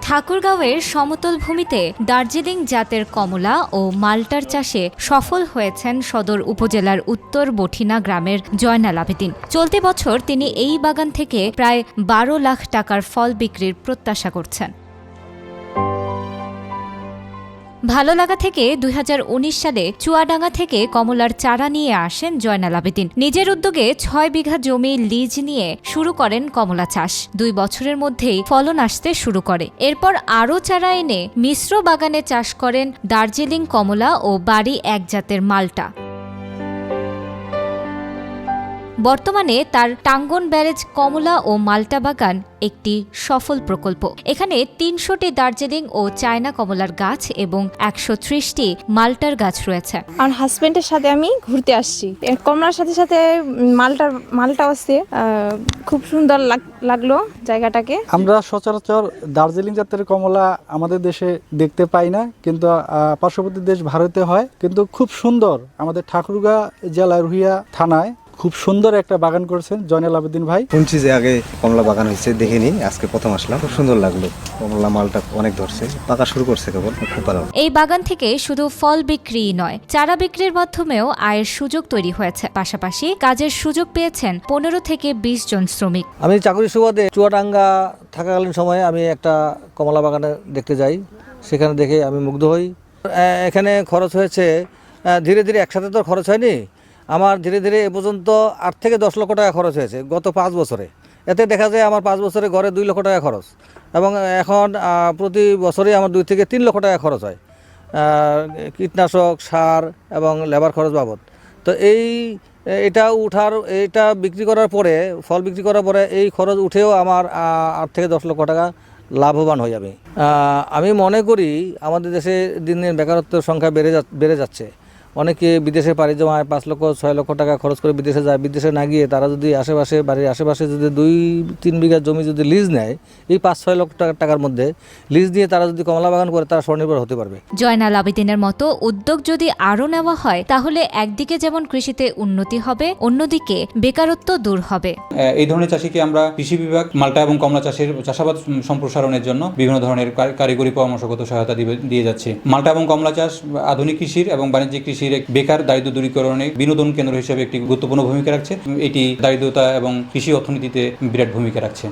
ঠাকুরগাঁওয়ের সমতল ভূমিতে দার্জিলিং জাতের কমলা ও মাল্টার চাষে সফল হয়েছেন সদর উপজেলার উত্তর বঠিনা গ্রামের জয়নাল আবেদিন। চলতি বছর তিনি এই বাগান থেকে প্রায় ১২ লাখ টাকার ফল বিক্রির প্রত্যাশা করছেন। ভালো লাগা থেকে ২০১৯ সালে চুয়াডাঙ্গা থেকে কমলার চারা নিয়ে আসেন জয়নাল আবেদিন। নিজের উদ্যোগে ৬ বিঘা জমি লিজ নিয়ে শুরু করেন কমলা চাষ। ২ বছরের মধ্যেই ফলন আসতে শুরু করে। এরপর আরও চারা এনে মিশ্র বাগানে চাষ করেন দার্জিলিং কমলা ও বাড়ি এক জাতের মাল্টা। বর্তমানে তার টাঙ্গন ব্যারেজ কমলা ও মাল্টা বাগান একটি সফল প্রকল্প। এখানে ৩০০টি দার্জিলিং ও চায়না কমলার গাছ এবং ১৩০টি মাল্টার গাছ রয়েছে। আমার হাজবেন্ডের সাথে আমি ঘুরতে আসছি। কমলার সাথে সাথে মালটাও আছে। খুব সুন্দর লাগলো জায়গাটাকে। আমরা সচরাচর দার্জিলিং জাতের কমলা আমাদের দেশে দেখতে পাই না, কিন্তু পার্শ্ববর্তী দেশ ভারতে হয়। কিন্তু খুব সুন্দর আমাদের ঠাকুরগাঁও জেলার রুহিয়া থানায় খুব সুন্দর একটা বাগান করেছেন জয়নাল আবেদিন ভাই। শুনছি যে আগে কমলা বাগান হয়েছে, দেখিনি, আজকে প্রথম আসলাম। খুব সুন্দর লাগলো, কমলা মালটা অনেক ধরছে, পাকা শুরু করছে কেবল, খুব ভালো। এই বাগান থেকে শুধু ফল বিক্রিই নয়, চারা বিক্রির মাধ্যমেও আয়ের সুযোগ তৈরি হয়েছে। পাশাপাশি কাজের সুযোগ পেয়েছেন ১৫ থেকে ২০ জন শ্রমিক। আমি চাকরি সুবাদে চুয়াডাঙ্গা থাকাকালীন সময়ে আমি একটা কমলা বাগানে দেখতে যাই। সেখানে দেখে আমি মুগ্ধ হই। এখানে খরচ হয়েছে ধীরে ধীরে, একসাথে তো খরচ হয়নি আমার। ধীরে ধীরে এ পর্যন্ত ৮ থেকে ১০ লক্ষ টাকা খরচ হয়েছে গত ৫ বছরে। এতে দেখা যায় আমার ৫ বছরে গড়ে ২ লক্ষ টাকা খরচ, এবং এখন প্রতি বছরে আমার ২ থেকে ৩ লক্ষ টাকা খরচ হয় কীটনাশক, সার এবং লেবার খরচ বাবদ। তো এটা বিক্রি করার পরে, ফল বিক্রি করার পরে এই খরচ উঠেও আমার ৮ থেকে ১০ লক্ষ টাকা লাভবান হই আমি মনে করি আমাদের দেশে দিন দিন বেকারত্বের সংখ্যা বেড়ে যাচ্ছে। অনেকে বিদেশে পাড়ি জমায় ৫ লক্ষ ৬ লক্ষ টাকা খরচ করে বিদেশে যায়। বিদেশে না গিয়ে তারা যদি বাড়ির আশেপাশে যদি ২-৩ বিঘা জমি যদি লিজ নেয়, এই ৫-৬ লক্ষ টাকার মধ্যে লিজ দিয়ে তারা যদি কমলা বাগান করে, তারা স্বনির্ভর হতে পারবে। জয়নাল আবেদিনের মতো উদ্যোগ যদি আরও নেওয়া হয়, তাহলে একদিকে যেমন কৃষিতে উন্নতি হবে, অন্যদিকে বেকারত্ব দূর হবে। এই ধরনের চাষিকে আমরা কৃষি বিভাগ মাল্টা এবং কমলা চাষাবাদ সম্প্রসারণের জন্য বিভিন্ন ধরনের কারিগরি পরামর্শগত সহায়তা দিয়ে যাচ্ছে। মাল্টা এবং কমলা চাষ আধুনিক কৃষির এবং বাণিজ্যিক কৃষির বেকার দারিদ্র দূরীকরণে বিনোদন কেন্দ্র হিসেবে একটি গুরুত্বপূর্ণ ভূমিকা রাখছে। এটি দারিদ্রতা এবং কৃষি অর্থনীতিতে বিরাট ভূমিকা রাখছে।